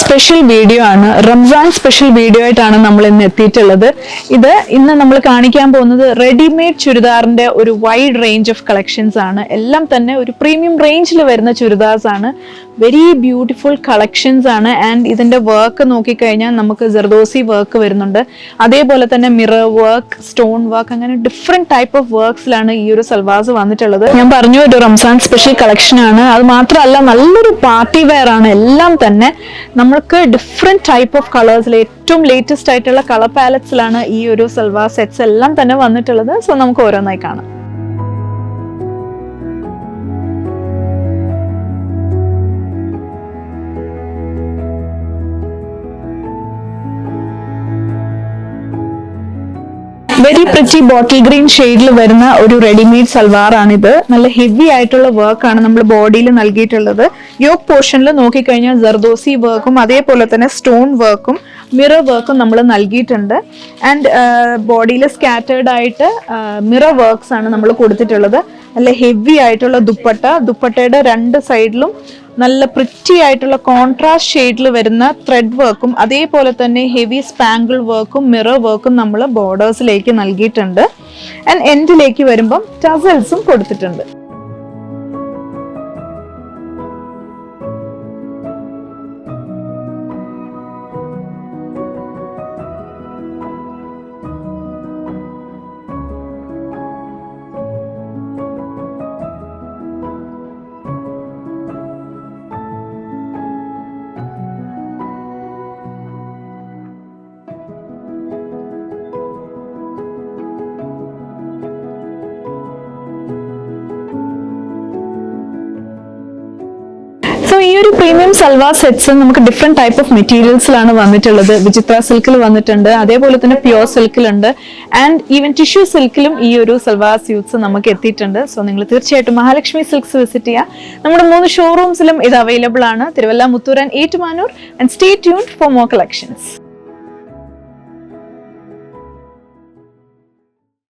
Special video ആണ്. Ramzan special video ആയിട്ടാണ് നമ്മൾ ഇന്ന് എത്തിയിട്ടുള്ളത്. ഇന്ന് നമ്മൾ കാണിക്കാൻ പോകുന്നത് റെഡിമെയ്ഡ് ചുരിദാറിന്റെ ഒരു വൈഡ് റേഞ്ച് ഓഫ് കളക്ഷൻസ് ആണ്. എല്ലാം തന്നെ ഒരു പ്രീമിയം റേഞ്ചിൽ വരുന്ന ചുരിദാർസ് ആണ്. വെരി ബ്യൂട്ടിഫുൾ കളക്ഷൻസ് ആണ്. ആൻഡ് ഇതിന്റെ വർക്ക് നോക്കിക്കഴിഞ്ഞാൽ നമുക്ക് ജർദോസി വർക്ക് വരുന്നുണ്ട്, അതേപോലെ തന്നെ മിറർ വർക്ക്, സ്റ്റോൺ വർക്ക്, അങ്ങനെ ഡിഫറെന്റ് ടൈപ്പ് ഓഫ് വർക്ക്സിലാണ് ഈ ഒരു സൽവാസ് വന്നിട്ടുള്ളത്. ഞാൻ പറഞ്ഞു ഒരു റംസാൻ സ്പെഷ്യൽ കളക്ഷൻ ആണ്. അത് മാത്രമല്ല നല്ലൊരു പാർട്ടി വെയർ ആണ്. എല്ലാം തന്നെ നമ്മൾക്ക് ഡിഫറെന്റ് ടൈപ്പ് ഓഫ് കളേഴ്സിൽ ഏറ്റവും ലേറ്റസ്റ്റ് ആയിട്ടുള്ള കളർ പാലറ്റ്സിലാണ് ഈ ഒരു സൽവാർ സെറ്റ്സ് എല്ലാം തന്നെ വന്നിട്ടുള്ളത്. സോ നമുക്ക് ഓരോന്നായി കാണാം. വെരി പ്രിറ്റി ബോട്ടിൽ ഗ്രീൻ ഷെയ്ഡിൽ വരുന്ന ഒരു റെഡിമെയ്ഡ് സൽവാർ ആണിത്. നല്ല ഹെവി ആയിട്ടുള്ള വർക്ക് ആണ് നമ്മൾ ബോഡിയിൽ നൽകിയിട്ടുള്ളത്. യോക്ക് പോർഷനിൽ നോക്കിക്കഴിഞ്ഞാൽ ജർദോസി വർക്കും അതേപോലെ തന്നെ സ്റ്റോൺ വർക്കും മിറർ വർക്കും നമ്മൾ നൽകിയിട്ടുണ്ട്. ആൻഡ് ബോഡിയിൽ സ്കാറ്റേർഡ് ആയിട്ട് മിറർ വർക്ക്സ് ആണ് നമ്മൾ കൊടുത്തിട്ടുള്ളത്. നല്ല ഹെവി ആയിട്ടുള്ള ദുപ്പട്ടയുടെ രണ്ട് സൈഡിലും നല്ല പ്രിറ്റി ആയിട്ടുള്ള കോൺട്രാസ്റ്റ് ഷെയ്ഡിൽ വരുന്ന ത്രെഡ് വർക്കും അതേപോലെ തന്നെ ഹെവി സ്പാങ്കിൾ വർക്കും മിറർ വർക്കും നമ്മൾ ബോർഡേഴ്സിലേക്ക് നൽകിയിട്ടുണ്ട്. ആൻഡ് എൻഡിലേക്ക് വരുമ്പം ടസൽസും കൊടുത്തിട്ടുണ്ട്. സോ ഈ ഒരു പ്രീമിയം സൽവാർ സെറ്റ്സ് നമുക്ക് ഡിഫറെന്റ് ടൈപ്പ് ഓഫ് മെറ്റീരിയൽസിലാണ് വന്നിട്ടുള്ളത്. വിചിത്ര സിൽക്കിൽ വന്നിട്ടുണ്ട്, അതേപോലെ തന്നെ പ്യുവർ സിൽക്കിലുണ്ട്, ആൻഡ് ഈവൻ ടിഷ്യൂ സിൽക്കിലും ഈ ഒരു സൽവാർ സ്യൂട്ട്സ് നമുക്ക് എത്തിയിട്ടുണ്ട്. സോ നിങ്ങൾ തീർച്ചയായിട്ടും മഹാലക്ഷ്മി സിൽക്സ് വിസിറ്റ് ചെയ്യുക. നമ്മുടെ 3 ഷോറൂംസിലും ഇത് അവൈലബിൾ ആണ്: Thiruvalla, Muthoor and Ettumanoor. And stay tuned for more collections.